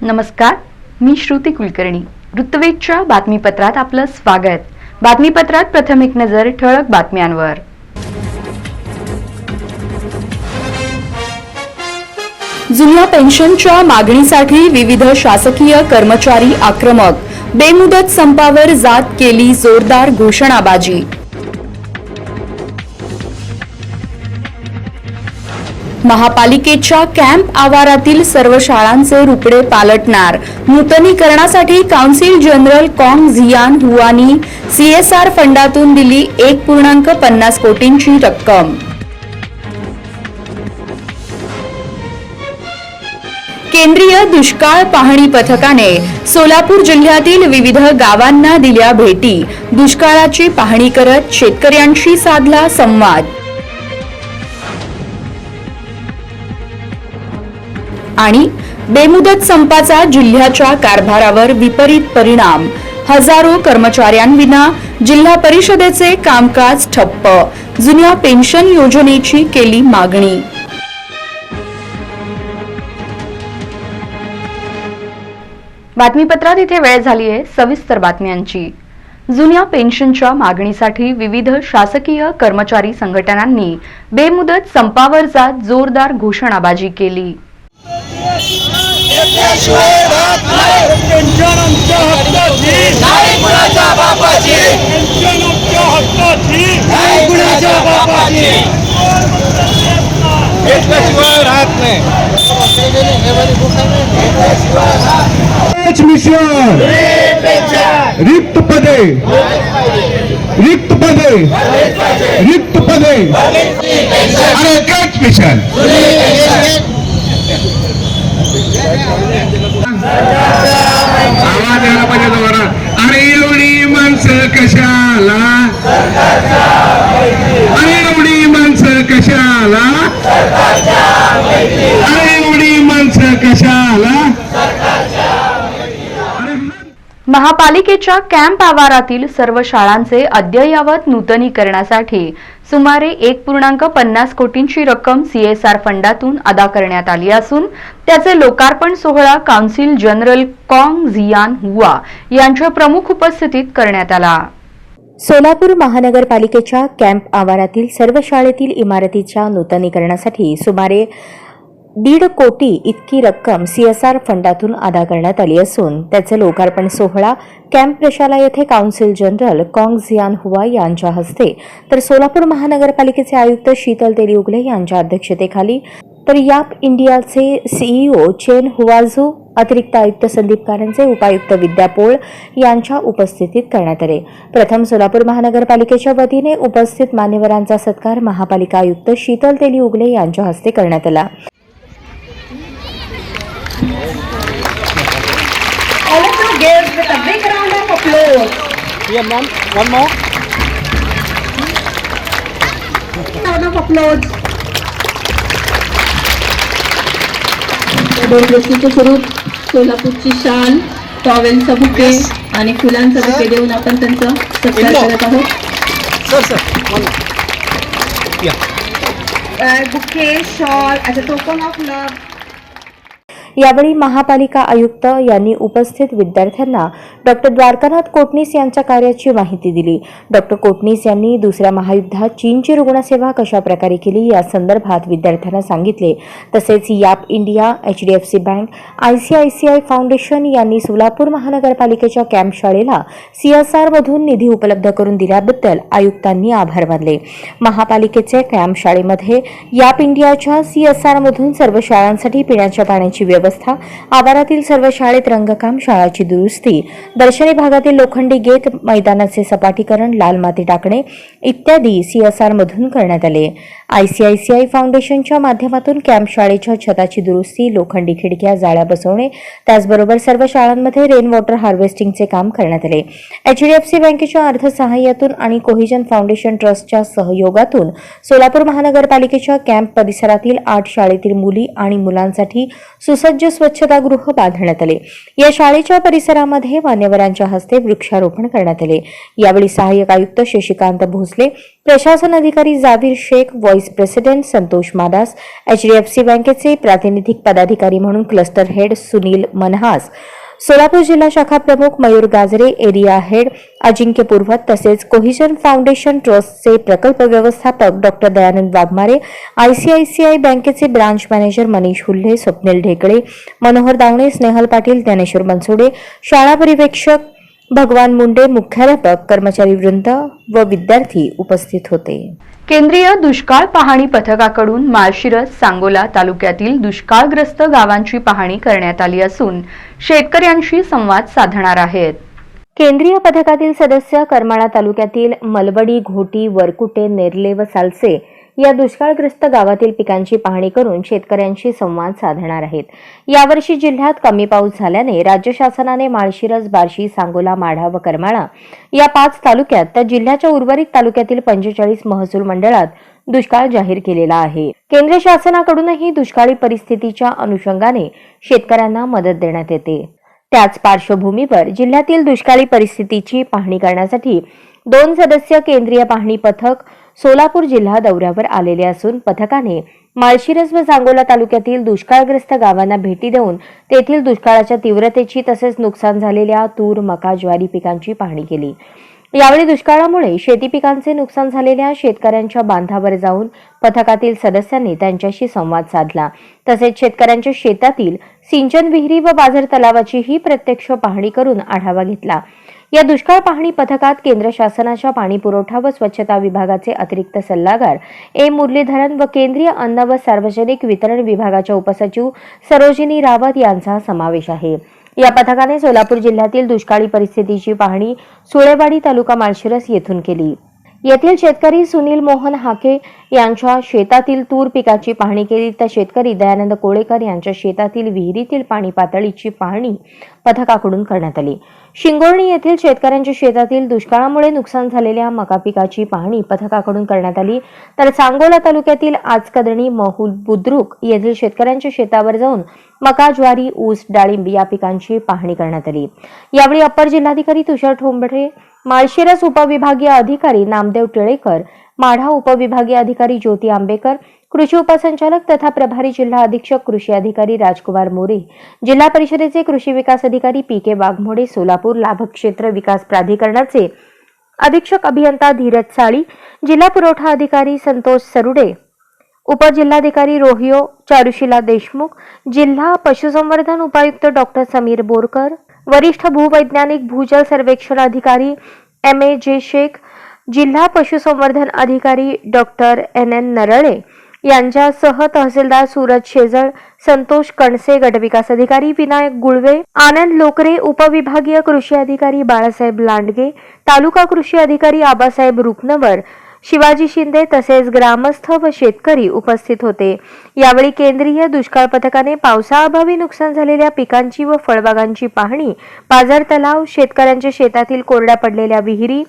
नमस्कार, मी श्रुती कुलकर्णी. ऋतुवेदच्या बातमीपत्रात आपलं स्वागत. बातमीपत्रात प्रथम एक नजर ठळक बातम्यांवर. जुन्या पेन्शनच्या मागणीसाठी विविध शासकीय कर्मचारी आक्रमक. बेमुदत संपावर जात केली जोरदार घोषणाबाजी. महापालिकेच्या कॅम्प आवारातील सर्व शाळांचे रुपडे पालटणार. नूतनीकरणासाठी काउन्सिल जनरल कॉंग झियान हुआनी CSR फंडातून दिली 1.50 कोटींची रक्कम. केंद्रीय दुष्काळ पाहणी पथकाने सोलापूर जिल्ह्यातील विविध गावांना दिल्या भेटी. दुष्काळाची पाहणी करत शेतकऱ्यांशी साधला संवाद. आणि बेमुदत संपाचा जिल्ह्याच्या कारभारावर विपरीत परिणाम. हजारो कर्मचाऱ्यांविना जिल्हा परिषदेचे कामकाज ठप्प. जुन्या पेन्शन योजनेची केली मागणी. बातमीपत्रात इथे वेळ झाली आहे सविस्तर बातम्यांची. जुन्या पेन्शनच्या मागणीसाठी विविध शासकीय कर्मचारी संघटनांनी बेमुदत संपावर जात जोरदार घोषणाबाजी केली. रिक्त पदे रिक्त पदे रिक्त पदे अरे एकच मिशन. आवाज यायला पाहिजे तुम्हाला. अरे एवढी माणसं कशाला, अरे एवढी माणसं कशाला, अरे एवढी माणसं कशाला. महापालिकेच्या कॅम्प आवारातील सर्व शाळांचे अद्ययावत नूतनीकरणासाठी सुमारे 1.50 कोटींची रक्कम CSR फंडातून अदा करण्यात आली असून त्याचे लोकार्पण सोहळा काउन्सिल जनरल कॉंग झियान हुआ यांच्या प्रमुख उपस्थितीत करण्यात आला. सोलापूर महानगरपालिकेच्या कॅम्प आवारातील सर्व शाळेतील इमारतीच्या नूतनीकरणासाठी सुमारे 1.5 कोटी इतकी रक्कम CSR फंडातून अदा करण्यात आली असून त्याचे लोकार्पण सोहळा कॅम्प प्रशाला येथे काउन्सिल जनरल कॉंग झियान हुआ यांच्या हस्ते तर सोलापूर महानगरपालिकेचे आयुक्त शीतल तेली उगले यांच्या अध्यक्षतेखाली तर याप इंडियाचे CEO चेन हुआझू, अतिरिक्त आयुक्त संदीप कारंजे, उपायुक्त विद्या पोळ यांच्या उपस्थितीत करण्यात आले. प्रथम सोलापूर महानगरपालिकेच्या वतीने उपस्थित मान्यवरांचा सत्कार महापालिका आयुक्त शीतल तेली उगले यांच्या हस्ते करण्यात आला. All of you give with a big round of applause. Yeah, ma'am. One more. Round of applause. दोन गोष्टीचं स्वरूप सोलापूरची शाल, टॉवेलचा बुके आणि फुलांचा बुके देऊन आपण त्यांचा सत्कार करत आहोत. Sir. One more. Yeah. Bouquet, shawl as a token of love. यावेळी महापालिका आयुक्त यांनी उपस्थित विद्यार्थ्यांना डॉक्टर द्वारकानाथ कोटणीस यांच्या कार्याची माहिती दिली. डॉक्टर कोटणीस यांनी दुसऱ्या महायुद्धात चीनची रुग्णसेवा कशा प्रकारे केली या संदर्भात विद्यार्थ्यांना सांगितले. तसेच याप India, HDFC Bank, ICICI Foundation यांनी सोलापूर महानगरपालिकेच्या कॅम्प शाळेला CSR मधून निधी उपलब्ध करून दिल्याबद्दल आयुक्तांनी आभार मानले. महापालिकेचे कॅम्प शाळेमध्ये याप इंडियाच्या CSR मधून सर्व शाळांसाठी पिण्याच्या पाण्याची व्यवस्था, आवारातील सर्व शाळेत रंगकाम, शाळाची दुरुस्ती, दर्शनी भागातील लोखंडी गेट, मैदानाचे सपाटीकरण, लाल माती टाकणे इत्यादी CSR मधून करण्यात आले. ICICI फाउंडेशनच्या माध्यमातून कॅम्प शाळेच्या छताची दुरुस्ती, लोखंडी खिडक्या, जाळ्या बसवणे, त्याचबरोबर सर्व शाळांमध्ये रेन वॉटर हार्वेस्टिंगचे काम करण्यात आले. HDFC बँकेच्या अर्थसहाय्यातून आणि कोहिजन फाउंडेशन ट्रस्टच्या सहयोगातून सोलापूर महानगरपालिकेच्या कॅम्प परिसरातील 8 शाळेतील मुली आणि मुलांसाठी सुसज्ज स्वच्छतागृह बांधण्यात आले. या शाळेच्या परिसरामध्ये मान्यवरांच्या हस्ते वृक्षारोपण करण्यात आले. यावेळी सहाय्यक आयुक्त शशिकांत भोसले, प्रशासन अधिकारी Javir Shaikh, vice president Santosh Madas, HDFC बँकेचे प्रातिनिधिक पदाधिकारी म्हणून क्लस्टर हेड सुनील मनहास, सोलापूर जिल्हा शाखा प्रमुख मयूर गाजरे, एरिया हेड अजिंक्य पुरवत तसेच कोहिजन फाउंडेशन ट्रस्टचे प्रकल्प व्यवस्थापक डॉक्टर दयानंद वाघमारे, ICICI बँकेचे ब्रांच मॅनेजर मनीष हुल्ले, स्वप्नील ढेकळे, मनोहर दावणे, स्नेहल पाटील, ज्ञानेश्वर बनसोडे, शाळा परिवेक्षक भगवान मुंडे, मुख्याध्यापक, कर्मचारी वृंद व विद्यार्थी उपस्थित होते. केंद्रीय दुष्काळ पाहणी पथकाकडून माळशिरस, सांगोला तालुक्यातील दुष्काळग्रस्त गावांची पाहणी करण्यात आली असून शेतकऱ्यांशी संवाद साधणार आहेत. केंद्रीय पथकातील सदस्य करमाळा तालुक्यातील मलवडी, घोटी, वरकुटे, नेरले व सालसे या दुष्काळग्रस्त गावातील पिकांची पाहणी करून शेतकऱ्यांशी संवाद साधणार आहेत. यावर्षी जिल्ह्यात कमी पाऊस झाल्याने राज्य शासनाने माळशिरस, बार्शी, सांगोला, माढा व करमाळा या 5 तालुक्यात तर जिल्ह्याच्या उर्वरित तालुक्यातील 45 महसूल मंडळात दुष्काळ जाहीर केलेला आहे. केंद्र शासनाकडूनही दुष्काळी परिस्थितीच्या अनुषंगाने शेतकऱ्यांना मदत देण्यात येते. त्याच पार्श्वभूमीवर जिल्ह्यातील दुष्काळी परिस्थितीची पाहणी करण्यासाठी 2 सदस्य केंद्रीय पाहणी पथक सोलापूर जिल्हा दौऱ्यावर आलेले असून पथकाने माळशिरस व सांगोला तालुक्यातील दुष्काळग्रस्त गावांना भेटी देऊन तेथील दुष्काळाच्या तीव्रतेची तसेच नुकसान झालेल्या तूर, मका, ज्वारी पिकांची पाहणी केली. यावेळी दुष्काळामुळे शेती पिकांचे नुकसान झालेल्या शेतकऱ्यांच्या बांधावर जाऊन पथकातील सदस्यांनी त्यांच्याशी संवाद साधला. तसेच शेतकऱ्यांच्या शेतातील सिंचन विहिरी व बाजार तलावाचीही प्रत्यक्ष पाहणी करून आढावा घेतला. या दुष्काळ पाहणी पथकात केंद्र शासनाच्या पाणी पुरवठा व स्वच्छता विभागाचे अतिरिक्त सल्लागार मुरलीधरन व केंद्रीय अन्न व सार्वजनिक वितरण विभागाच्या उपसचिव सरोजिनी रावत यांचा समावेश आहे. या पथकाने सोलापूर जिल्ह्यातील दुष्काळी परिस्थितीची पाहणी सुळेवाडी तालुका माळशिरस येथून केली. येथील शेतकरी सुनील मोहन हाके यांच्या शेतातील तूर पिकाची पाहणी केली तर शेतकरी दयानंद कोळेकर यांच्या शेतातील विहिरीतील पाणी पातळीची पाहणी पथकाकडून करण्यात आली. शिंगोर्णी येथील शेतकऱ्यांच्या शेतातील दुष्काळामुळे नुकसान झालेल्या मका पिकाची पाहणी पथकाकडून करण्यात आली. तर सांगोला तालुक्यातील आजकदणी, महूल, बुद्रुक येथील शेतकऱ्यांच्या शेतावर जाऊन मका, ज्वारी, ऊस, डाळिंब या पिकांची पाहणी करण्यात आली. यावेळी अप्पर जिल्हाधिकारी तुषार ठोंबरे, माळशिरस उपविभागीय अधिकारी नामदेव टिळेकर, माढा उपविभागीय अधिकारी ज्योती आंबेकर, कृषी उपसंचालक तथा प्रभारी जिल्हा अधीक्षक कृषी अधिकारी राजकुमार मोरे, जिल्हा परिषदेचे कृषी विकास अधिकारी PK वाघमोडे, सोलापूर लाभक्षेत्र विकास प्राधिकरणाचे अधीक्षक अभियंता धीरज साळी, जिल्हा पुरवठा अधिकारी संतोष सरुडे, उपजिल्हाधिकारी रोहियो चारुशिला देशमुख, जिल्हा पशुसंवर्धन उपायुक्त डॉक्टर समीर बोरकर, वरिष्ठ भूवैज्ञानिक भूजल सर्वेक्षण अधिकारी MA जे शेख, जिल्हा पशुसंवर्धन अधिकारी डॉक्टर NN नरळे यांच्यासह तहसीलदार सूरज शेजळ, संतोष कणसे, गटविकास अधिकारी विनायक गुळवे, आनंद लोकरे, उपविभागीय कृषी अधिकारी बाळासाहेब लांडगे, तालुका कृषी अधिकारी आबासाहेब रुकनवर, शिवाजी शिंदे तसेच ग्रामस्थ व शेतकरी उपस्थित होते. यावेळी केंद्रीय दुष्काळ पथकाने पावसाअभावी नुकसान झालेल्या पिकांची व फळबागांची पाहणी, बाजार तलाव, शेतकऱ्यांच्या शेतातील कोरड्या पडलेल्या विहिरी,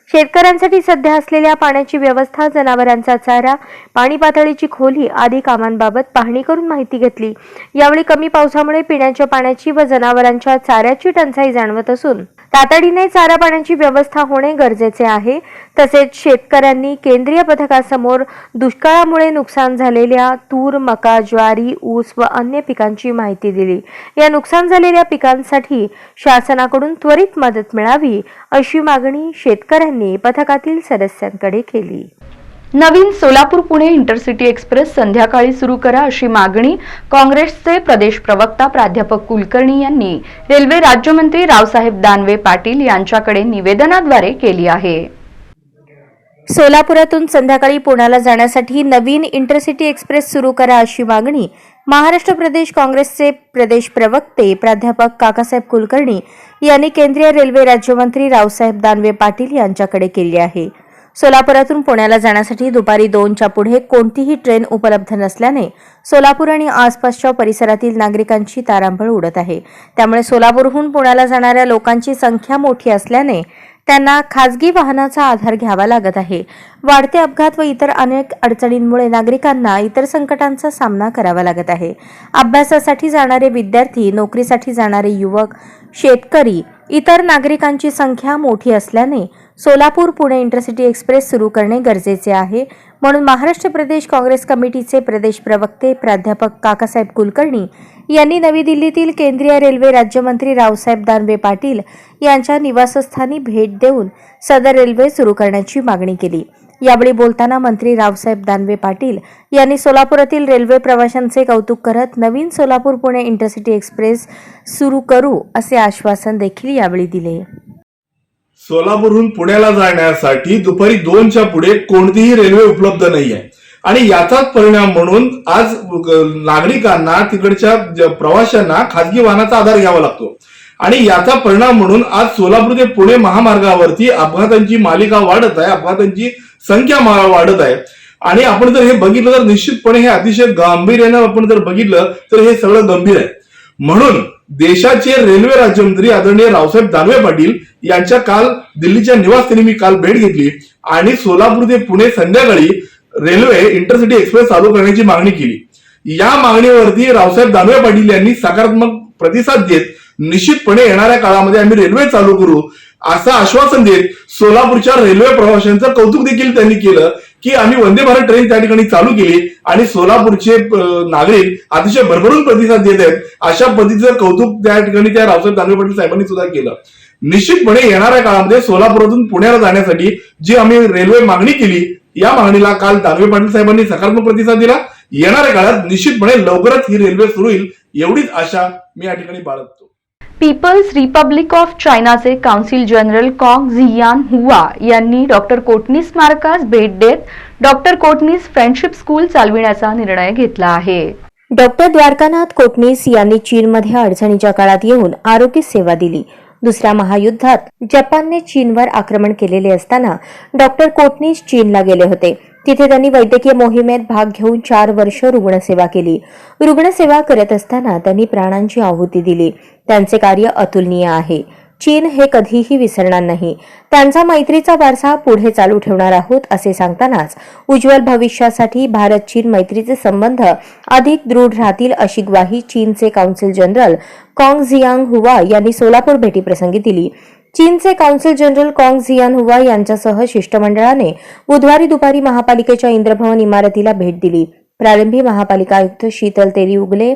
शेतकऱ्यांसाठी सध्या असलेल्या पाण्याची व्यवस्था, जनावरांचा चारा, पाणी पातळीची खोली आदी कामांबाबत पाहणी करून माहिती घेतली. यावेळी कमी पावसामुळे पिण्याच्या पाण्याची व जनावरांच्या चाऱ्याची टंचाई जाणवत असून तातडीने चारा पाण्याची व्यवस्था होणे गरजेचे आहे. तसेच शेतकऱ्यांनी केंद्रीय पथकासमोर दुष्काळामुळे नुकसान झालेल्या तूर, मका, ज्वारी, ऊस व अन्य पिकांची माहिती दिली. या नुकसान झालेल्या पिकांसाठी शासनाकडून त्वरित मदत मिळावी अशी मागणी शेतकऱ्यांनी पथकातील सदस्यांकडे केली. नवीन सोलापूर पुणे इंटरसिटी एक्सप्रेस संध्याकाळी सुरू करा अशी मागणी काँग्रेसचे प्रदेश प्रवक्ता प्राध्यापक कुलकर्णी यांनी रेल्वे राज्यमंत्री रावसाहेब दानवे पाटील यांच्याकडे निवेदनाद्वारे केली आहे. सोलापुरातून संध्याकाळी पुण्याला जाण्यासाठी नवीन इंटरसिटी एक्सप्रेस सुरू करा अशी मागणी महाराष्ट्र प्रदेश काँग्रेसचे प्रदेश प्रवक्ते प्राध्यापक काकासाहेब कुलकर्णी यांनी केंद्रीय रेल्वे राज्यमंत्री रावसाहेब दानवे पाटील यांच्याकडे केली आहे. सोलापुरातून पुण्याला जाण्यासाठी दुपारी 2च्या पुढे कोणतीही ट्रेन उपलब्ध नसल्याने सोलापूर आणि आसपासच्या परिसरातील नागरिकांची तारांबळ उडत आहे. त्यामुळे सोलापूरहून पुण्याला जाणाऱ्या लोकांची संख्या मोठी असल्याने त्यांना खासगी वाहनाचा आधार घ्यावा लागत आहे. वाढते अपघात व इतर अनेक अडचणींमुळे नागरिकांना इतर संकटांचा सामना करावा लागत आहे. अभ्यासासाठी जाणारे विद्यार्थी, नोकरीसाठी जाणारे युवक, शेतकरी, इतर नागरिकांची संख्या मोठी असल्याने सोलापूर पुणे इंटरसिटी एक्सप्रेस सुरू करणे गरजेचे आहे, म्हणून महाराष्ट्र प्रदेश काँग्रेस कमिटीचे प्रदेश प्रवक्ते प्राध्यापक काकासाहेब कुलकर्णी यांनी नवी दिल्लीतील केंद्रीय रेल्वे राज्यमंत्री रावसाहेब दानवे पाटील यांच्या निवासस्थानी भेट देऊन सदर रेल्वे सुरू करण्याची मागणी केली. यावेळी बोलताना मंत्री रावसाहेब दानवे पाटील यांनी सोलापुरातील रेल्वे प्रवाशांचे कौतुक करत नवीन सोलापूर पुणे इंटरसिटी एक्सप्रेस सुरू करू असे आश्वासन देखील यावेळी दिले. सोलापूरहून पुण्याला जाण्यासाठी दुपारी 2च्या पुढे कोणतीही रेल्वे उपलब्ध नाही आहे आणि याचाच परिणाम म्हणून आज नागरिकांना तिकडच्या प्रवाशांना खासगी वाहनाचा आधार घ्यावा लागतो आणि याचा परिणाम म्हणून आज सोलापूर ते पुणे महामार्गावरती अपघातांची मालिका वाढत आहे, अपघातांची संख्या वाढत आहे. आणि आपण जर हे बघितलं तर निश्चितपणे हे अतिशय गांभीर्यानं आपण जर बघितलं तर हे सगळं गंभीर आहे. म्हणून देशाचे रेल्वे राज्यमंत्री आदरणीय रावसाहेब दानवे पाटील यांच्या काल दिल्लीच्या निवासस्थानी मी काल भेट घेतली आणि सोलापूर ते पुणे संध्याकाळी रेल्वे इंटरसिटी एक्सप्रेस चालू करण्याची मागणी केली. या मागणीवरती रावसाहेब दानवे पाटील यांनी सकारात्मक प्रतिसाद देत निश्चितपणे येणाऱ्या काळामध्ये आम्ही रेल्वे चालू करू असं आश्वासन देत सोलापूरच्या रेल्वे प्रवाशांचं कौतुक देखील त्यांनी केलं की आम्ही वंदे भारत ट्रेन त्या ठिकाणी चालू केली आणि सोलापूरचे नागरिक अतिशय भरभरून प्रतिसाद देत आहेत. अशा पद्धतीचं कौतुक त्या ठिकाणी त्या रावसाहेब दानवे पाटील साहेबांनी सुद्धा केलं. निश्चितपणे येणाऱ्या काळामध्ये सोलापुरातून पुण्याला जाण्यासाठी जी आम्ही रेल्वे मागणी केली या मागणीला काल दानवे पाटील साहेबांनी सकारात्मक प्रतिसाद दिला. येणाऱ्या काळात निश्चितपणे लवकरच ही रेल्वे सुरू होईल एवढीच आशा मी या ठिकाणी बाळगतो. पीपल्स रिपब्लिक ऑफ चायनाचे council general Kong Xian Hua यांनी डॉक्टर कोटणीस स्मारकास भेट देत डॉक्टर कोटणीस फ्रेंडशिप स्कूल चालविण्याचा निर्णय घेतला आहे. डॉक्टर द्वारकानाथ कोटणीस यांनी चीनमध्ये अडचणीच्या काळात येऊन आरोग्य सेवा दिली. दुसऱ्या महायुद्धात जपानने चीनवर आक्रमण केलेले असताना डॉक्टर कोटणीस चीनला गेले होते. तिथे त्यांनी वैद्यकीय मोहिमेत भाग घेऊन 4 वर्ष रुग्णसेवा केली. रुग्णसेवा करत असताना त्यांनी प्राणांची आहुती दिली. त्यांचे कार्य अतुलनीय आहे. चीन हे कधीही विसरणार नाही. त्यांचा मैत्रीचा वारसा पुढे चालू ठेवणार आहोत असे सांगतानाच उज्ज्वल भविष्यासाठी भारत चीन मैत्रीचे संबंध अधिक दृढ राहतील अशी ग्वाही चीनचे काउन्सिल जनरल कॉंग झियांग हुआ यांनी सोलापूर भेटीप्रसंगी दिली. चीनचे काउन्सिल जनरल कॉंग झियान हुआ यांच्यासह शिष्टमंडळाने बुधवारी दुपारी महापालिकेच्या इंद्रभवन इमारतीला भेट दिली. प्रारंभी महापालिका आयुक्त शीतल तेली उगले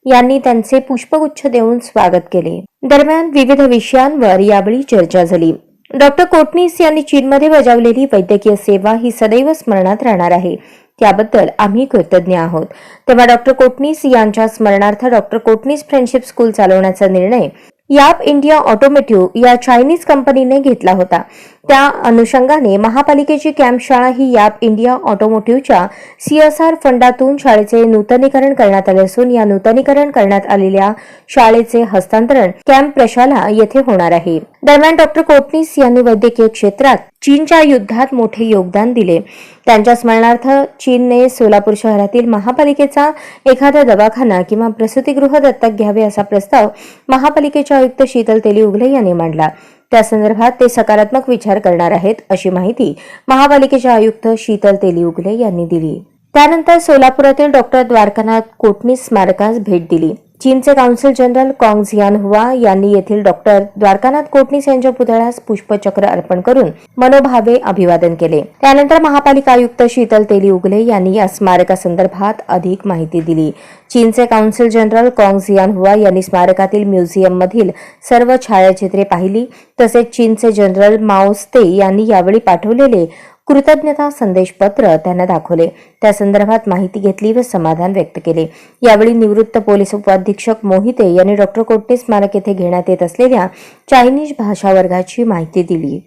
यांनी त्यांचे पुष्पगुच्छ देऊन स्वागत केले. दरम्यान विविध विषयांवर यावेळी चर्चा झाली. डॉक्टर कोटणीस यांनी चीनमध्ये बजावलेली वैद्यकीय सेवा ही सदैव स्मरणात राहणार आहे. त्याबद्दल आम्ही कृतज्ञ आहोत. तेव्हा डॉक्टर कोटणीस यांच्या स्मरणार्थ डॉक्टर कोटणीस फ्रेंडशिप स्कूल चालवण्याचा निर्णय याप इंडिया ऑटोमोटिव्ह या चायनीज कंपनीने घेतला होता. त्या अनुषंगाने महापालिकेची कॅम्प शाळा ही याप इंडिया ऑटोमोटिव्हच्या CSR फंडातून शाळेचे नूतनीकरण करण्यात आले असून या नूतनीकरण करण्यात आलेल्या शाळेचे हस्तांतरण कॅम्प प्रशाला येथे होणार आहे. दरम्यान डॉक्टर कोटणीस यांनी वैद्यकीय क्षेत्रात चीनच्या युद्धात मोठे योगदान दिले. त्यांच्या स्मरणार्थ चीनने सोलापूर शहरातील महापालिकेचा एखादा दवाखाना किंवा प्रसूतीगृह दत्तक घ्यावे असा प्रस्ताव महापालिकेच्या आयुक्त शीतल तेली उगले यांनी मांडला. त्या संदर्भात ते सकारात्मक विचार करणार आहेत अशी माहिती महापालिकेच्या आयुक्त शीतल तेली उगले यांनी दिली. त्यानंतर सोलापुरातील डॉक्टर द्वारकानाथ कोटणीस स्मारकास भेट दिली. चीनचे council general Kong Xian Hua यांनी येथील डॉक्टर द्वारकानाथ कोटणीस यांच्या पुतळ्यास पुष्पचक्र अर्पण करून मनोभावे अभिवादन केले. त्यानंतर महापालिका आयुक्त शीतल तेली उगले यांनी या स्मारकासंदर्भात अधिक माहिती दिली. चीनचे council general Kong Xian Hua यांनी स्मारकातील म्युझियममधील सर्व छायाचित्रे पाहिली. तसेच चीनचे जनरल माओ त्से यांनी यावेळी पाठवलेले कृतज्ञता संदेश पत्र त्यांना दाखवले. त्या संदर्भात माहिती घेतली व समाधान व्यक्त केले. यावेळी निवृत्त पोलीस उपअधीक्षक मोहिते यांनी डॉक्टर कोटणीस स्मारक येथे घेण्यात येत असलेल्या चायनीज भाषा वर्गाची माहिती दिली.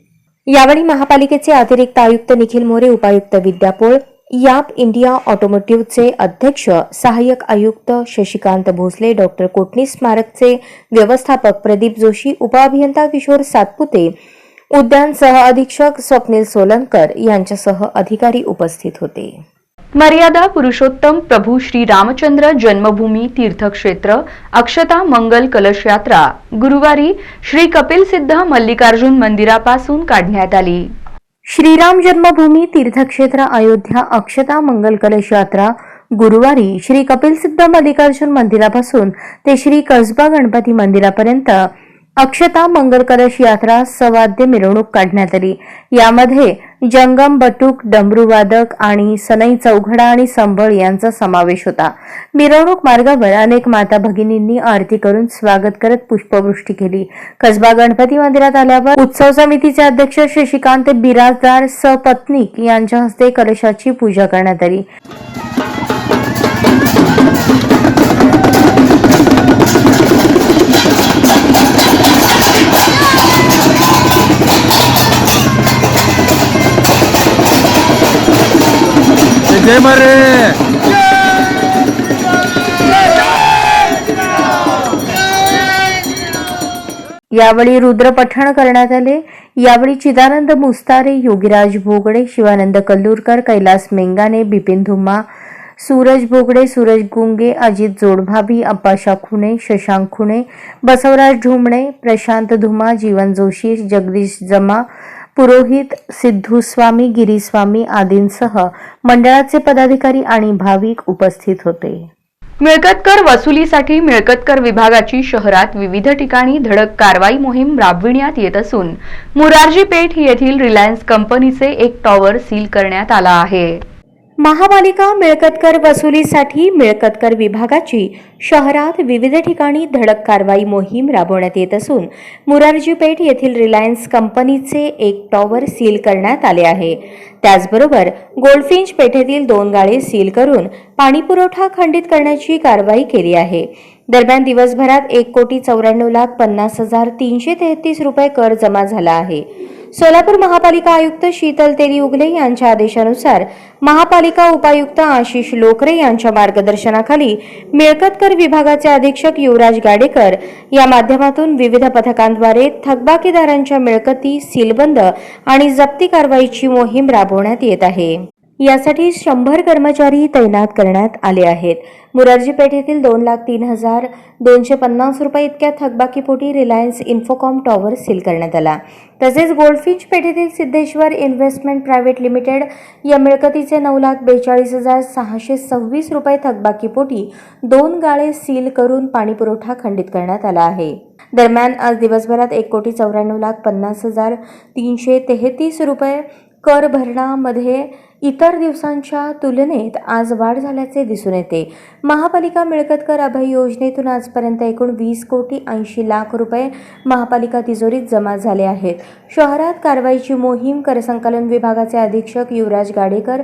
यावेळी महापालिकेचे अतिरिक्त आयुक्त निखिल मोरे, उपायुक्त विद्यापोळ, याप इंडिया ऑटोमोटिव्हचे अध्यक्ष सहाय्यक आयुक्त शशिकांत भोसले, डॉक्टर कोटणीस स्मारकचे व्यवस्थापक प्रदीप जोशी, उपअभियंता किशोर सातपुते, उद्यान सह अधीक्षक स्वप्नील सोलनकर यांच्यासह अधिकारी उपस्थित होते. मर्यादा पुरुषोत्तम प्रभू श्री रामचंद्र जन्मभूमी तीर्थक्षेत्र अक्षता मंगल कलश यात्रा गुरुवारी श्री कपिल सिद्ध मल्लिकार्जुन मंदिरापासून काढण्यात आली. श्रीराम जन्मभूमी तीर्थक्षेत्र अयोध्या अक्षता मंगल कलश यात्रा गुरुवारी श्री कपिल सिद्ध मल्लिकार्जुन मंदिरापासून ते श्री कसबा गणपती मंदिरापर्यंत अक्षता मंगल कलश यात्रा सवाद्य मिरवणूक काढण्यात आली. यामध्ये जंगम, बटूक, डमरूवादक आणि सनई चौघडा आणि संबळ यांचा समावेश होता. मिरवणूक मार्गावर अनेक माता भगिनींनी आरती करून स्वागत करत पुष्पवृष्टी केली. कसबा गणपती मंदिरात आल्यावर उत्सव समितीचे अध्यक्ष शशिकांत बिराजदार सपत्नीक यांच्या हस्ते कलशाची पूजा करण्यात आली. जय मरे. यावेळी रुद्र पठण करण्यात आले. यावेळी चिदानंद मुस्तारे, योगीराज भोगडे, शिवानंद कल्लूरकर, कैलास मेंगाने, बिपिन धुम्मा, सूरज भोगडे, सूरज गुंगे, अजित जोडभाभी, अप्पाशा खुणे, शशांक खुणे, बसवराज ढुमणे, प्रशांत धुमा, जीवन जोशी, जगदीश जमा, पुरोहित, सिद्धू स्वामी, गिरीस्वामी आदींसह मंडळाचे पदाधिकारी आणि भाविक उपस्थित होते. मिळकत कर वसुलीसाठी मिळकत कर विभागाची शहरात विविध ठिकाणी धडक कारवाई मोहीम राबविण्यात येत असून मुरारजी पेठ येथील रिलायन्स कंपनीचे एक टॉवर सील करण्यात आला आहे. महापालिका मिळकत कर वसुलीसाठी मिळकत कर विभागाची शहरात विविध ठिकाणी धडक कारवाई मोहीम राबवण्यात येत असून मुरारजी पेठ येथील रिलायन्स कंपनीचे एक टॉवर सील करण्यात आले आहे. त्याचबरोबर गोल्डफिंच पेठेतील 2 गाळे सील करून पाणीपुरवठा खंडित करण्याची कारवाई केली आहे. दरम्यान दिवसभरात 1,94,50,333 रुपये कर जमा झाला आहे. सोलापूर महापालिका आयुक्त शीतल तेली उगले यांच्या आदेशानुसार महापालिका उपायुक्त आशिष लोकरे यांच्या मार्गदर्शनाखाली मिळकत कर विभागाचे अधीक्षक युवराज गाडेकर या माध्यमातून विविध पथकांद्वारे थकबाकीदारांच्या मिळकती सीलबंद आणि जप्ती कारवाईची मोहीम राबवण्यात येत आहे. यासाठी 100 कर्मचारी तैनात करण्यात आले आहेत. मुरारजी पेठेतील 2,03,250 रुपये इतक्या थकबाकीपोटी रिलायन्स इन्फोकॉम टॉवर सील करण्यात आला. तसेच गोल्डफिंच पेठेतील सिद्धेश्वर इन्व्हेस्टमेंट प्रायव्हेट लिमिटेड या मिळकतीचे 9,42,626 रुपये थकबाकीपोटी 2 गाळे सील करून पाणीपुरवठा खंडित करण्यात आला आहे. दरम्यान आज दिवसभरात 1,94,50,333 रुपये कर भरणामध्ये इतर दिवसांच्या तुलनेत आज वाढ झाल्याचे दिसून येते. महापालिका मिळकत कर अभय योजनेतून आजपर्यंत एकूण 20,80,00,000 रुपये महापालिका तिजोरीत जमा झाले आहेत. शहरात कारवाईची मोहीम करसंकलन विभागाचे अधीक्षक युवराज गाडेकर,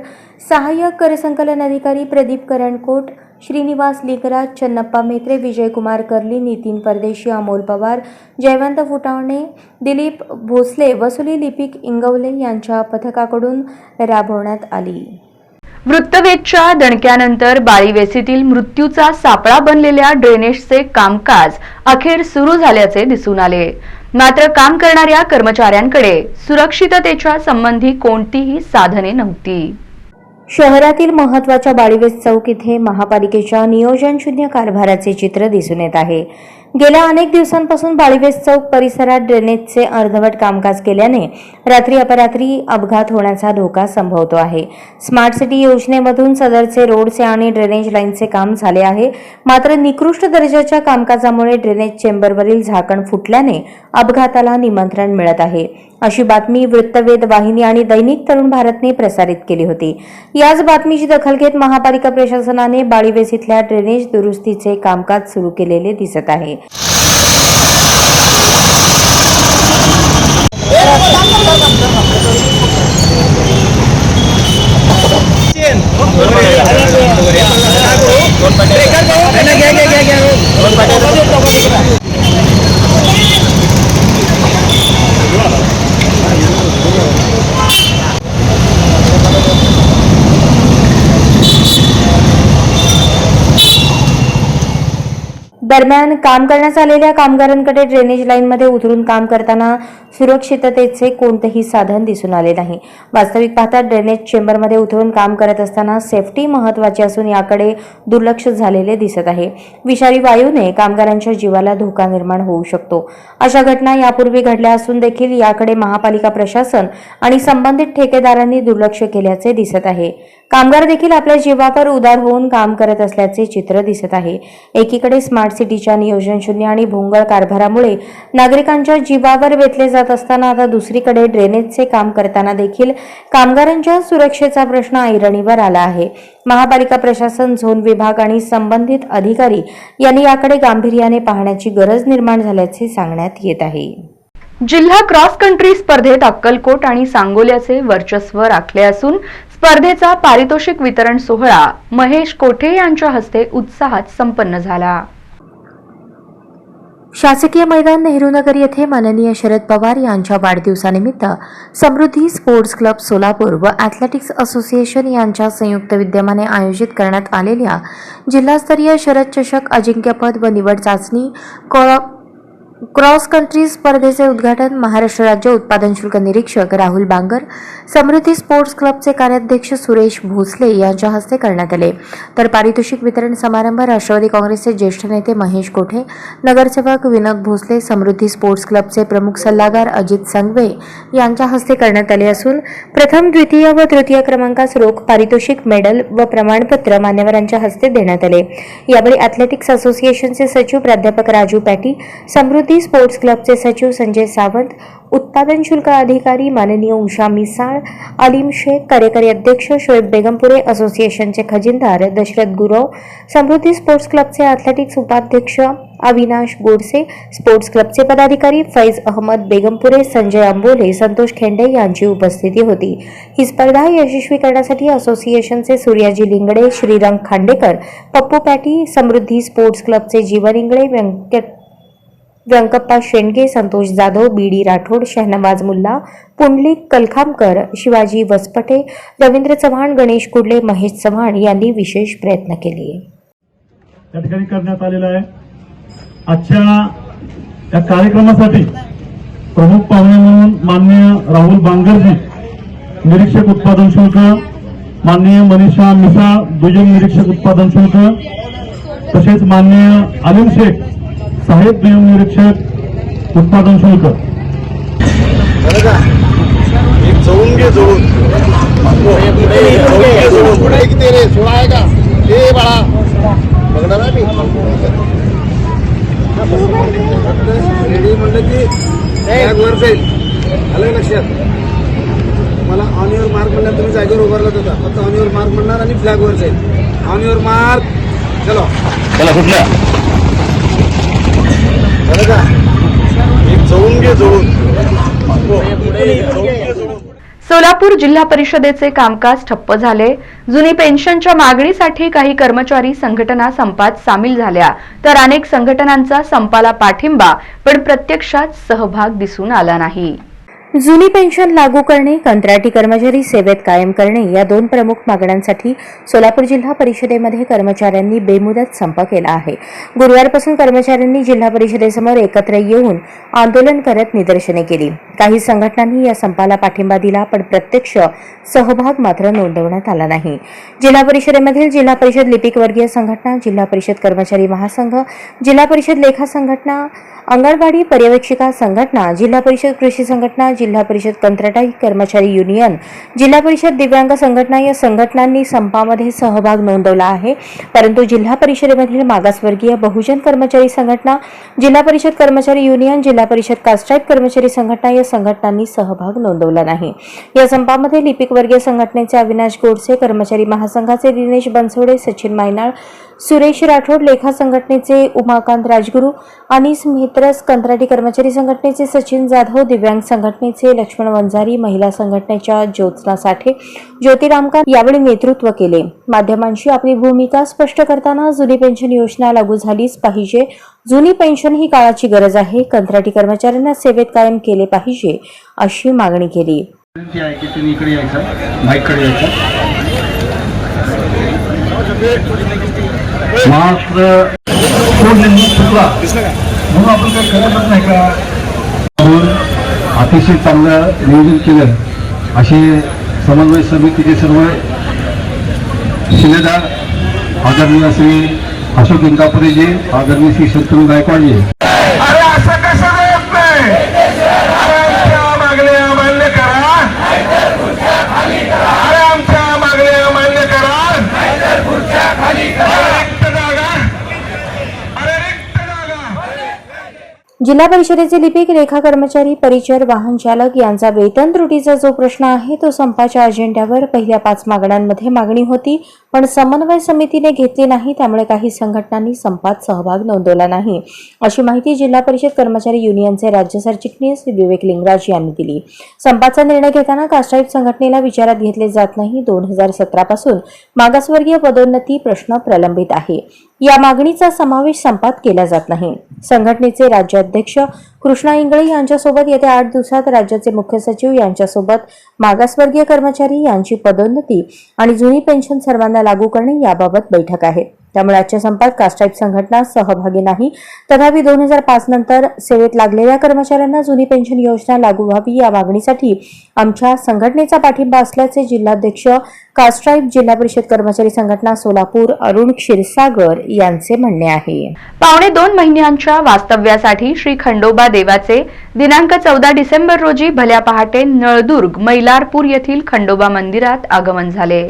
सहाय्यक करसंकलन अधिकारी प्रदीप करणकोट, श्रीनिवास लिंगराज, चन्नप्पा मेत्रे, विजयकुमार कर्ली, नितीन परदेशी, अमोल पवार, जयवंत फुटावणे, दिलीप भोसले, वसुली लिपिक इंगवले यांच्या पथकाकडून राबवण्यात आली. वृत्तवेधच्या दणक्यानंतर बाळीवेसीतील मृत्यूचा सापळा बनलेल्या ड्रेनेजचे कामकाज अखेर सुरू झाल्याचे दिसून आले. मात्र काम करणाऱ्या कर्मचाऱ्यांकडे सुरक्षिततेच्या संबंधी कोणतीही साधने नव्हती. शहरातील महत्त्वाच्या बाळीवेस चौक इथे महापालिकेच्या नियोजनशून्य कारभाराचे चित्र दिसून येत आहे. गेल्या अनेक दिवसांपासून बाळीवेस चौक परिसरात ड्रेनेजचे अर्धवट कामकाज केल्याने रात्री अपरात्री अपघात होण्याचा धोका संभवतो आहे. स्मार्ट सिटी योजनेमधून सदरचे रोडचे आणि ड्रेनेज लाईनचे काम झाले आहे. मात्र निकृष्ट दर्जाच्या कामकाजामुळे ड्रेनेज चेंबरवरील झाकण फुटल्याने अपघाताला निमंत्रण मिळत आहे, अशी बातमी वृत्तवेध वाहिनी आणि दैनिक तरुण भारतने प्रसारित केली होती. याच बातमीची दखल घेत महापालिका प्रशासनाने बाळीवेस इथल्या ड्रेनेज दुरुस्तीचे कामकाज सुरू केलेले दिसत आहे. दरम्यान काम करण्यास आलेल्या कामगारांकडे ड्रेनेज लाईनमध्ये उतरून काम करताना सुरक्षिततेचे कोणतेही साधन दिसून आले नाही. वास्तविक पाहता ड्रेनेज चेंबरमध्ये उतरून काम करत असताना सेफ्टी महत्त्वाची असून याकडे दुर्लक्ष झालेले दिसत आहे. विषारी वायूने कामगारांच्या जीवाला धोका निर्माण होऊ शकतो. अशा घटना यापूर्वी घडल्या असून देखील याकडे महापालिका प्रशासन आणि संबंधित ठेकेदारांनी दुर्लक्ष केल्याचे दिसत आहे. कामगार देखील आपल्या जीवावर उदार होऊन काम करत असल्याचे चित्र दिसत आहे. एकीकडे स्मार्ट सिटीच्या नियोजन शून्य आणि भोंगळ कारभारामुळे नागरिकांच्या जीवावर बेतले जात असताना आता दुसरीकडे ड्रेनेजचे काम करताना देखील कामगारांच्या सुरक्षेचा प्रश्न ऐरणीवर आला आहे. महापालिका प्रशासन, झोन विभाग आणि संबंधित अधिकारी यांनी याकडे गांभीर्याने पाहण्याची गरज निर्माण झाल्याचे सांगण्यात येत आहे. जिल्हा क्रॉस कंट्री स्पर्धेत अक्कलकोट आणि सांगोल्याचे वर्चस्व राखले असून स्पर्धेचा पारितोषिक वितरण सोहळा महेश कोठे यांच्या हस्ते उत्साहात संपन्न झाला. शासकीय मैदान नेहरूनगर येथे माननीय शरद पवार यांच्या वाढदिवसानिमित्त समृद्धी स्पोर्ट्स क्लब सोलापूर व ॲथलेटिक्स असोसिएशन यांच्या संयुक्त विद्यमाने आयोजित करण्यात आलेल्या जिल्हास्तरीय शरद चषक अजिंक्यपद व निवड चाचणी क्रॉस कंट्री स्पर्धेचे उद्घाटन महाराष्ट्र राज्य उत्पादन शुल्क निरीक्षक राहुल बांगर, समृद्धी स्पोर्ट्स क्लबचे कार्याध्यक्ष सुरेश भोसले यांच्या हस्ते करण्यात आले. तर पारितोषिक वितरण समारंभ राष्ट्रवादी काँग्रेसचे ज्येष्ठ नेते महेश कोठे, नगरसेवक विनोद भोसले, समृद्धी स्पोर्ट्स क्लबचे प्रमुख सल्लागार अजित संघवे यांच्या हस्ते करण्यात आले असून प्रथम, द्वितीय व तृतीय क्रमांकास रोख पारितोषिक, मेडल व प्रमाणपत्र मान्यवरांच्या हस्ते देण्यात आले. यावेळी ॲथलेटिक्स असोसिएशनचे सचिव प्राध्यापक राजू पॅटी, समृद्धी स्पोर्ट्स क्लबचे सचिव संजय सावंत, उत्पादन शुल्क अधिकारी माननीय उषा मिसाळ, अलीम शेख, कार्यकारी अध्यक्ष शोएब बेगमपुरे, असोसिएशनचे खजिनदार दशरथ गुरव, समृद्धी स्पोर्ट्स क्लबचे ॲथलेटिक्स उपाध्यक्ष अविनाश गोडसे, स्पोर्ट्स क्लबचे पदाधिकारी फैज अहमद बेगमपुरे, संजय अंबोले, संतोष खेंडे यांची उपस्थिती होती. ही स्पर्धा यशस्वी करण्यासाठी असोसिएशनचे सूर्याजी लिंगडे, श्रीरंग खांडेकर, पप्पू पॅटी, समृद्धी स्पोर्ट्स क्लबचे जीवन इंगळे, व्यंकप्पा शेंडगे, संतोष जाधव, बीडी राठोड, शहनवाज मुल्ला, पुंडलिक कलखामकर, शिवाजी वसपटे, रवींद्र चव्हाण, गणेश कुडले, महेश चव्हाण यांनी विशेष प्रयत्न केले. या ठिकाणी करण्यात आलेला आहे. आजच्या या कार्यक्रमासाठी प्रमुख पाहुणे म्हणून माननीय राहुल बांगरजी, निरीक्षक उत्पादन शुल्क, माननीय मनीषा मिसाळ, दुय्यम निरीक्षक उत्पादन शुल्क, तसेच माननीय अलीम शेख, साहेब दुय्यम निरीक्षक उत्पादन शुल्क. जोडून घे, जोडून पुढे किती रे, सोळा आहे का ते बाळा बघणार आम्ही रेडी म्हणलं की फ्लॅग वर जाईल. आलं लक्षात? मला ऑन युअर मार्क म्हणणार, तुम्ही जागेवर उभारलाच होता, फक्त ऑन युअर मार्क म्हणणार आणि फ्लॅग वर जाईल. ऑन युअर मार्क, चलो चला कुठलं बरं का, एक जोडून घे, जोडून सोलापूर जिल्हा परिषदेचे कामकाज ठप्प झाले. जुनी पेन्शनच्या मागणीसाठी काही कर्मचारी संघटना संपात सामील झाल्या, तर अनेक संघटनांचा संपाला पाठिंबा पण प्रत्यक्षात सहभाग दिसून आला नाही. जुनी पेन्शन लागू करणे, कंत्राटी कर्मचारी सेवेत कायम करणे या दोन प्रमुख मागण्यांसाठी सोलापूर जिल्हा परिषदेमध्ये कर्मचाऱ्यांनी बेमुदत संप केला आहे. गुरुवारपासून कर्मचाऱ्यांनी जिल्हा परिषदेसमोर एकत्र येऊन आंदोलन करत निदर्शने केली. काही संघटनांनी या संपाला पाठिंबा दिला, पण प्रत्यक्ष सहभाग मात्र नोंदवण्यात आला नाही. जिल्हा परिषदेमधील जिल्हा परिषद लिपिक वर्गीय संघटना, जिल्हा परिषद कर्मचारी महासंघ, जिल्हा परिषद लेखा संघटना, अंगणवाडी पर्यवेक्षिका संघटना, जिल्हा परिषद कृषी संघटना, जिल्हा परिषद कंत्राटी कर्मचारी युनियन, जिल्हा परिषद दिव्यांग संघटना या संघटनांनी संपामध्ये सहभाग नोंदवला आहे. परंतु जिल्हा परिषदेमधील मागासवर्गीय बहुजन कर्मचारी संघटना, जिल्हा परिषद कर्मचारी युनियन, जिल्हा परिषद कास्ट्राईब कर्मचारी संघटना या संघटनांनी सहभाग नोंदवला नाही. या संपामध्ये लिपिक वर्गीय संघटनेचे अविनाश गोडसे, कर्मचारी महासंघाचे दिनेश बनसोडे, सचिन मायनाळ, सुरेश राठोड, लेखा संघटनेचे उमाकांत राजगुरू, अनिस मित्रस, कंत्राटी कर्मचारी संघटनेचे सचिन जाधव, दिव्यांग संघटनेचे लक्ष्मण वंजारी, महिला संघटनेच्या ज्योत्स्ना साठे, ज्योती रामकांत यावेळी नेतृत्व केले. माध्यमांशी आपली भूमिका स्पष्ट करताना जुनी पेन्शन योजना लागू झालीच पाहिजे, जुनी पेन्शन ही काळाची गरज आहे, कंत्राटी कर्मचाऱ्यांना सेवेत कायम केले पाहिजे अशी मागणी केली. मात्र म्हणून आपण काही करतच नाही का? अतिशय चांगलं नियोजन केलं असे समन्वय समितीचे सर्व शिलेदार आदरणीय श्री अशोक इंदापुरेजी, आदरणीय श्री शंतनू गायकवाडजी. अरे असं कसं होत नाही? अरे आमच्या मागण्या मान्य करा. अरे आमच्या मागण्या मान्य करा. रिक्त जागा. अरे रिक्त जागा. जिल्हा परिषदेचे लिपिक, रेखा कर्मचारी, परिचर, वाहन चालक यांचा वेतन त्रुटीचा जो प्रश्न आहे तो संपाच्या अजेंड्यावर पहिल्या 5 मागण्यांमध्ये मागणी होती, पण समन्वय समितीने घेतली नाही. त्यामुळे काही संघटनांनी संपात सहभाग नोंदवला नाही, अशी माहिती जिल्हा परिषद कर्मचारी युनियनचे राज्य सरचिटणीस विवेक लिंगराज यांनी दिली. संपाचा निर्णय घेताना कास्टाईप संघटनेला विचारात घेतले जात नाही. 2017 पासून मागासवर्गीय पदोन्नती प्रश्न प्रलंबित आहे. या मागणीचा समावेश संपात केला जात नाही. संघटनेचे राज्याध्यक्ष कृष्णा इंगळे यांच्यासोबत येत्या 8 दिवसात राज्याचे मुख्य सचिव यांच्यासोबत मागासवर्गीय कर्मचारी यांची पदोन्नती आणि जुनी पेन्शन सर्वांना लागू करणे याबाबत बैठक आहे. त्यामुळे आजच्या संपात कास्टाईप संघटना सहभागी नाही. तथापि 2005 नंतर सेवेत लागलेल्या कर्मचाऱ्यांना जुनी पेन्शन योजना लागू व्हावी या मागणीसाठी आमच्या संघटनेचा पाठिंबा असल्याचे जिल्हाध्यक्ष कास्टाईप जिल्हा परिषद कर्मचारी संघटना सोलापूर अरुण क्षीरसागर यांचे म्हणणे आहे. पावणे 2 महिन्यांच्या वास्तव्यासाठी श्री खंडोबा देवाचे दिनांक 14 डिसेंबर रोजी भल्या पहाटे नळदुर्ग मैलारपूर येथील खंडोबा मंदिरात आगमन झाले.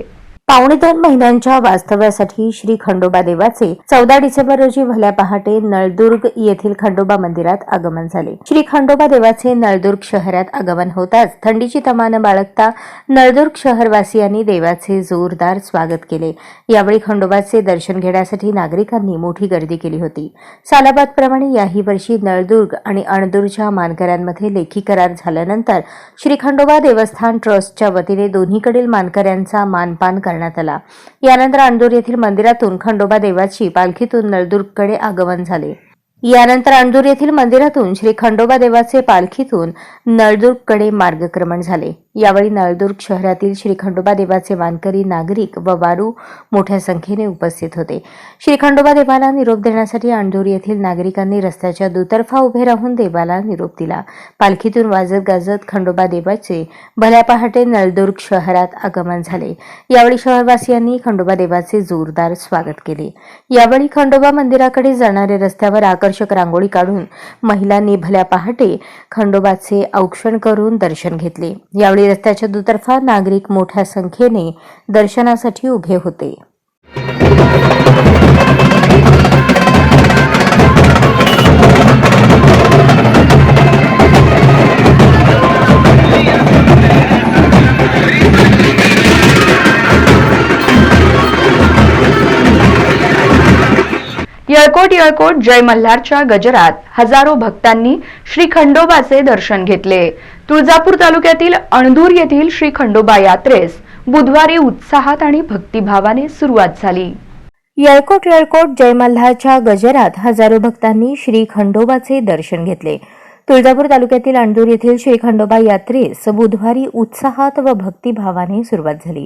पावणे 2 महिन्यांच्या वास्तव्यासाठी श्री खंडोबा देवाचे 14 डिसेंबर रोजी भल्या पहाटे नळदुर्ग येथील खंडोबा मंदिरात आगमन झाले. श्री खंडोबा देवाचे नळदुर्ग शहरात आगमन होताच थंडीची तमान बाळगता नळदुर्ग शहरवासियांनी देवाचे जोरदार स्वागत केले. यावेळी खंडोबाचे दर्शन घेण्यासाठी नागरिकांनी मोठी गर्दी केली होती. सालाबादप्रमाणे याही वर्षी नळदुर्ग आणि अणदूरच्या मानकऱ्यांमध्ये लेखी करार झाल्यानंतर श्री खंडोबा देवस्थान ट्रस्टच्या वतीने दोन्हीकडील मानकऱ्यांचा मानपान करण्यात आला. यानंतर अणदूर येथील मंदिरातून खंडोबा देवाची पालखीतून नळदुर्गकडे आगमन झाले. यानंतर अणदूर येथील मंदिरातून श्री खंडोबा देवाचे पालखीतून नळदुर्गकडे मार्गक्रमण झाले. यावेळी नळदुर्ग शहरातील श्री खंडोबा देवाचे वारकरी, नागरिक व वारू मोठ्या संख्येने उपस्थित होते. श्री खंडोबा देवाला निरोप देण्यासाठी अणदूर येथील नागरिकांनी रस्त्याच्या दुतर्फा उभे राहून देवाला निरोप दिला. पालखीतून वाजत गाजत खंडोबा देवाचे भल्या पहाटे नळदुर्ग शहरात आगमन झाले. यावेळी शहरवासियांनी खंडोबा देवाचे जोरदार स्वागत केले. यावेळी खंडोबा मंदिराकडे जाणाऱ्या रस्त्यावर आकर्षक रांगोळी काढून महिलांनी भल्या पहाटे खंडोबाचे औक्षण करून दर्शन घेतले. यावेळी रस्त्याच्या दुतर्फा नागरिक मोठ्या संख्येने दर्शनासाठी उभे होते. येळकोट येळकोट जय मल्हारच्या गजरात हजारो भक्तांनी श्री खंडोबाचे दर्शन घेतले. तुळजापूर तालुक्यातील अणदूर येथील श्री खंडोबा यात्रेस बुधवारी उत्साहात आणि भक्तिभावाने सुरुवात झाली. येळकोट येळकोट जय मल्हारच्या गजरात हजारो भक्तांनी श्री खंडोबाचे दर्शन घेतले. तुळजापूर तालुक्यातील अणदूर येथील श्री खंडोबा यात्रेस बुधवारी उत्साहात व भक्तिभावाने सुरुवात झाली.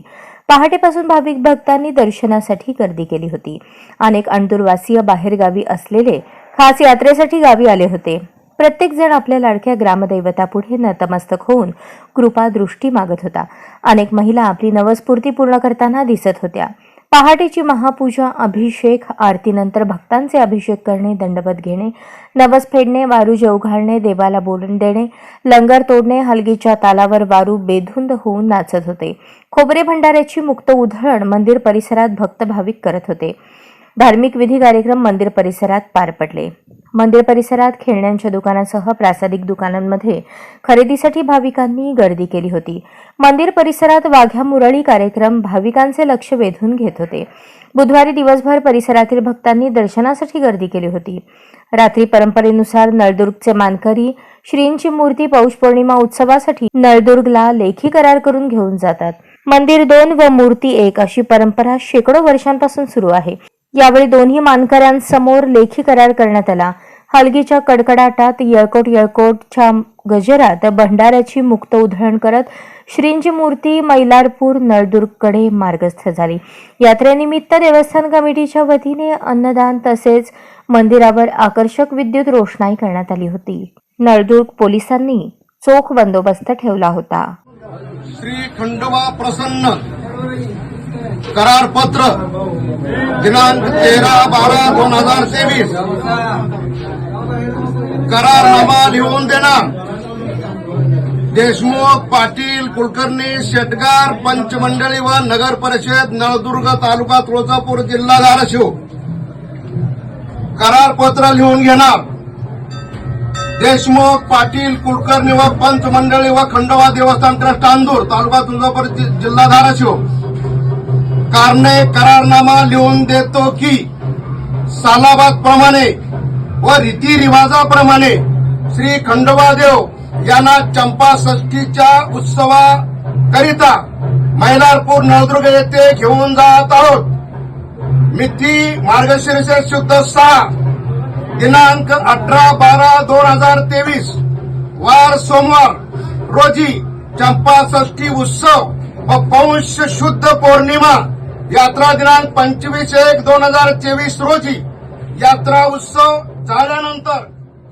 पहाटेपासून भाविक भक्तांनी दर्शनासाठी गर्दी केली होती. अनेक अणदूरवासीय बाहेरगावी असलेले खास यात्रेसाठी गावी आले होते. प्रत्येक जण आपल्या लाडक्या ग्रामदैवतापुढे नतमस्तक होऊन कृपा दृष्टी मागत होता. अनेक महिला आपली नवस्फूर्ती पूर्ण करताना दिसत होत्या. पहाटेची महापूजा, अभिषेक, आरतीनंतर भक्तांचे अभिषेक करणे, दंडवत घेणे, नवस फेडणे, वारू जेवू घालणे, देवाला बोलून देणे, लंगर तोडणे, हलगीच्या तालावर वारू बेधुंद होऊन नाचत होते. खोबरे भंडाऱ्याची मुक्त उधळण मंदिर परिसरात भक्त भाविक करत होते. धार्मिक विधी कार्यक्रम मंदिर परिसरात पार पडले. मंदिर परिसरात खेळण्यांच्या दुकानासह प्रासादिक दुकानांमध्ये खरेदीसाठी भाविकांनी गर्दी केली होती. मंदिर परिसरात वाघ्या मुरळी कार्यक्रम भाविकांचे लक्ष वेधून घेत होते. बुधवारी दिवसभर परिसरातील भक्तांनी दर्शनासाठी गर्दी केली होती. रात्री परंपरेनुसार नळदुर्गचे मानकरी श्रींची मूर्ती पौष पौर्णिमा उत्सवासाठी नळदुर्गला लेखी करार करून घेऊन जातात. मंदिर 2 व मूर्ती 1 अशी परंपरा शेकडो वर्षांपासून सुरू आहे. यावेळी दोन्ही मानकऱ्यांसमोर लेखी करार करण्यात आला. हलगीच्या कडकडाटात येळकोट येळकोटच्या गजरात भंडाऱ्याची मुक्त उधळण करत श्रींची मूर्ती मैलारपूर नळदुर्गकडे मार्गस्थ झाली. यात्रेनिमित्त देवस्थान कमिटीच्या वतीने अन्नदान तसेच मंदिरावर आकर्षक विद्युत रोषणाई करण्यात आली होती. नळदुर्ग पोलिसांनी चोख बंदोबस्त ठेवला होता. श्री खंडोबा प्रसन्न करारपत्र दिनांक 13/12/2023 करारनामा लिहून देणार देशमुख, पाटील, कुलकर्णी, शेटगार पंचमंडळी व नगर परिषद नळदुर्ग तालुका तुळजापूर जिल्हा धाराशिव करारपत्र लिहून घेणार देशमुख, पाटील, कुलकर्णी व पंचमंडळी व खंडोबा देवस्थान ट्रस्ट तांदूर तालुका तुळजापूर जिल्हा धाराशिव कारणे करारनामा लिहून देतो की सालाबाद प्रमाणे व रीतिरिवाजाप्रमाणे श्री खंडोबा देव यांना चंपा षष्ठीच्या उत्सवाकरिता मैलारपूर नळदुर्ग येथे घेऊन जात आहोत. मिती मार्गशीर्ष शुद्ध 6 दिनांक 18/12/2023 वार सोमवार रोजी चंपा षष्ठी उत्सव व पौष शुद्ध पौर्णिमा यात्रा दिनांक 25/1/2023 रोजी यात्रा उत्सव झाल्यानंतर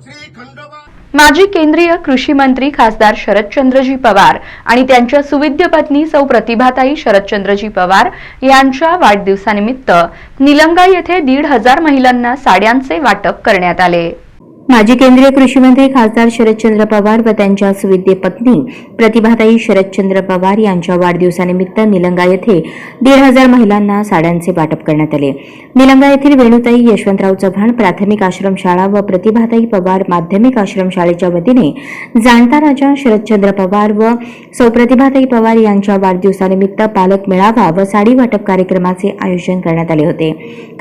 श्री खंडोबा माजी केंद्रीय कृषी मंत्री खासदार शरदचंद्रजी पवार आणि त्यांच्या सुविद्य पत्नी सौ प्रतिभाताई शरदचंद्रजी पवार यांच्या वाढदिवसानिमित्त निलंगा येथे 1,500 महिलांना साड्यांचे वाटप करण्यात आले. माजी केंद्रीय कृषी मंत्री खासदार शरदचंद्र पवार व त्यांच्या सुविद्य पत्नी प्रतिभाताई शरदचंद्र पवार यांच्या वाढदिवसानिमित्त निलंगा येथे 1,500 महिलांना साड्यांचे वाटप करण्यात आले. निलंगा येथील वेणुताई यशवंतराव चव्हाण प्राथमिक आश्रमशाळा व प्रतिभाताई पवार माध्यमिक आश्रमशाळेच्या वतीने जाणता राजा शरदचंद्र पवार व सौ प्रतिभाताई पवार यांच्या वाढदिवसानिमित्त पालक मेळावा व साडी वाटप कार्यक्रमाचे आयोजन करण्यात आले होते.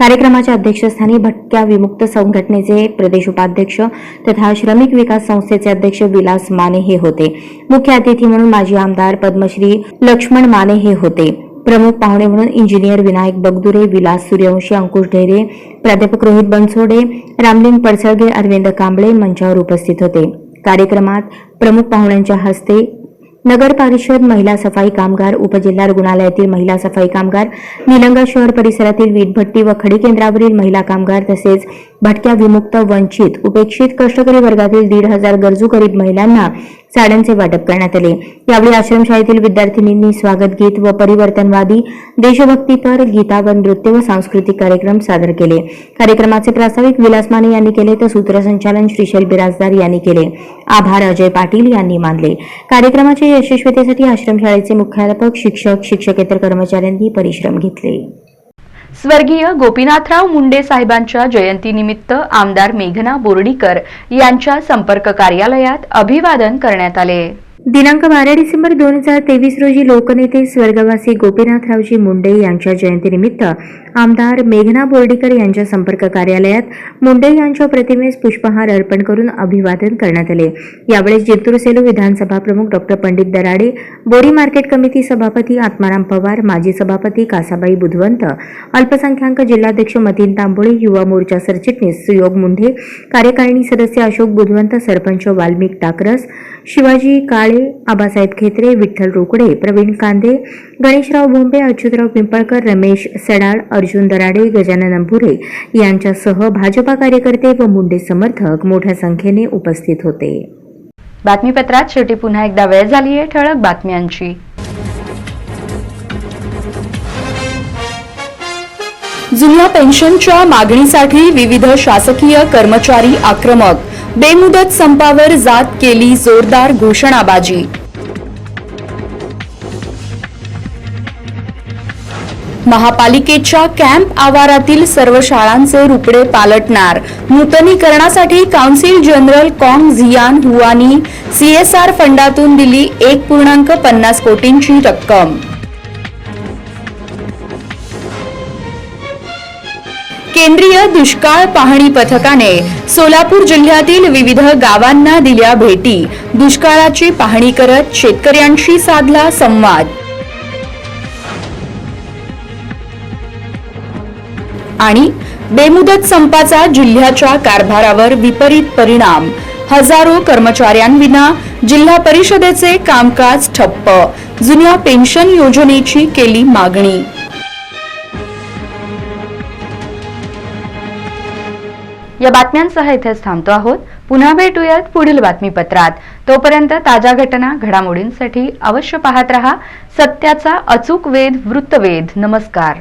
कार्यक्रमाच्या अध्यक्षस्थानी भटक्या विमुक्त संघटनेचे प्रदेश उपाध्यक्ष तथा श्रमिक विकास संस्थेचे अध्यक्ष विलास माने हे होते. मुख्य अतिथी म्हणून माजी आमदार पद्मश्री लक्ष्मण माने हे होते. प्रमुख पाहुणे म्हणून इंजिनियर विनायक बगदुरे, विलास सूर्यवंशी, अंकुश ढेरे, प्राध्यापक रोहित बनसोडे, रामलिंग पडसळगे, अरविंद कांबळे मंचावर उपस्थित होते. कार्यक्रमात प्रमुख पाहुण्यांच्या हस्ते नगर परिषद महिला सफाई कामगार, उपजिल्हा रुग्णालयातील महिला सफाई कामगार, निलंगा शहर परिसरातील वीटभट्टी व खडी केंद्रावरील महिला कामगार तसेच भटक्या विमुक्त, वंचित, उपेक्षित कष्टकरी वर्गातील 1,500 गरजू गरीब महिलांना साड्यांचे वाटप करण्यात आले. यावेळी आश्रमशाळेतील विद्यार्थिनींनी स्वागत गीत व परिवर्तनवादी देशभक्तीपर गीता व नृत्य व सांस्कृतिक कार्यक्रम सादर केले. कार्यक्रमाचे प्रास्ताविक विलास माने यांनी केले तर सूत्रसंचालन श्रीशैल बिराजदार यांनी केले. आभार अजय पाटील यांनी मानले. कार्यक्रमाच्या यशस्वीतेसाठी आश्रमशाळेचे मुख्याध्यापक, शिक्षक, शिक्षकेतर कर्मचाऱ्यांनी परिश्रम घेतले. स्वर्गीय गोपीनाथराव मुंडे साहेबांच्या जयंतीनिमित्त आमदार मेघना बोर्डीकर यांच्या संपर्क कार्यालयात अभिवादन करण्यात आले. दिनांक 12 डिसेंबर 2023 रोजी लोकनेते स्वर्गवासी गोपीनाथरावजी मुंडे यांच्या जयंतीनिमित्त आमदार मेघना बोर्डीकर यांच्या संपर्क कार्यालयात मुंडे यांच्या प्रतिमेस पुष्पहार अर्पण करून अभिवादन करण्यात आले. यावेळी जिंतूर सेलू विधानसभा प्रमुख डॉ. पंडित दराडे, बोरी मार्केट कमिटी सभापती आत्माराम पवार, माजी सभापती कासाबाई बुधवंत, अल्पसंख्याक जिल्हाध्यक्ष मतीन तांबोळे, युवा मोर्चा सरचिटणीस सुयोग मुंढे, कार्यकारिणी सदस्य अशोक बुधवंत, सरपंच वाल्मिक टाकरस, शिवाजी काळे, आबासाहेब खेत्रे, विठ्ठल रोकडे, प्रवीण कांदे, गणेशराव भोंबे, अच्युतराव पिंपळकर, रमेश सडाळ, अर्जुन दराडे, गजानन अंभुरे यांच्यासह भाजपा कार्यकर्ते व मुंडे समर्थक मोठ्या संख्येने उपस्थित होते. बातमीपत्रात शेवटी पुन्हा एकदा वेळ झाली आहे ठळक बातम्यांची. जुन्या पेन्शनच्या मागणीसाठी विविध शासकीय कर्मचारी आक्रमक, बेमुदत संपावर जात केली जोरदार घोषणाबाजी. महापालिकेच्या कॅम्प आवारातील सर्व शाळांचे रुपडे पालटणार, नूतनीकरणासाठी काउन्सिल जनरल कॉंग झियान हुआनी CSR फंडातून दिली 1.50 कोटींची रक्कम. केंद्रीय दुष्काळ पाहणी पथकाने सोलापूर जिल्ह्यातील विविध गावांना दिल्या भेटी, दुष्काळाची पाहणी करत शेतकऱ्यांशी साधला संवाद. आणि बेमुदत संपाचा जिल्ह्याच्या कारभारावर विपरीत परिणाम, हजारो कर्मचाऱ्यांविना जिल्हा परिषदेचे कामकाज ठप्प, जुन्या पेन्शन योजनेची केली मागणी. या बातम्यांसह इथेच थांबतो आहोत. पुन्हा भेटूयात पुढील बातमीपत्रात. तोपर्यंत ताज्या घटना घडामोडींसाठी अवश्य पाहत रहा सत्याचा अचूक वेध वृत्तवेध. नमस्कार.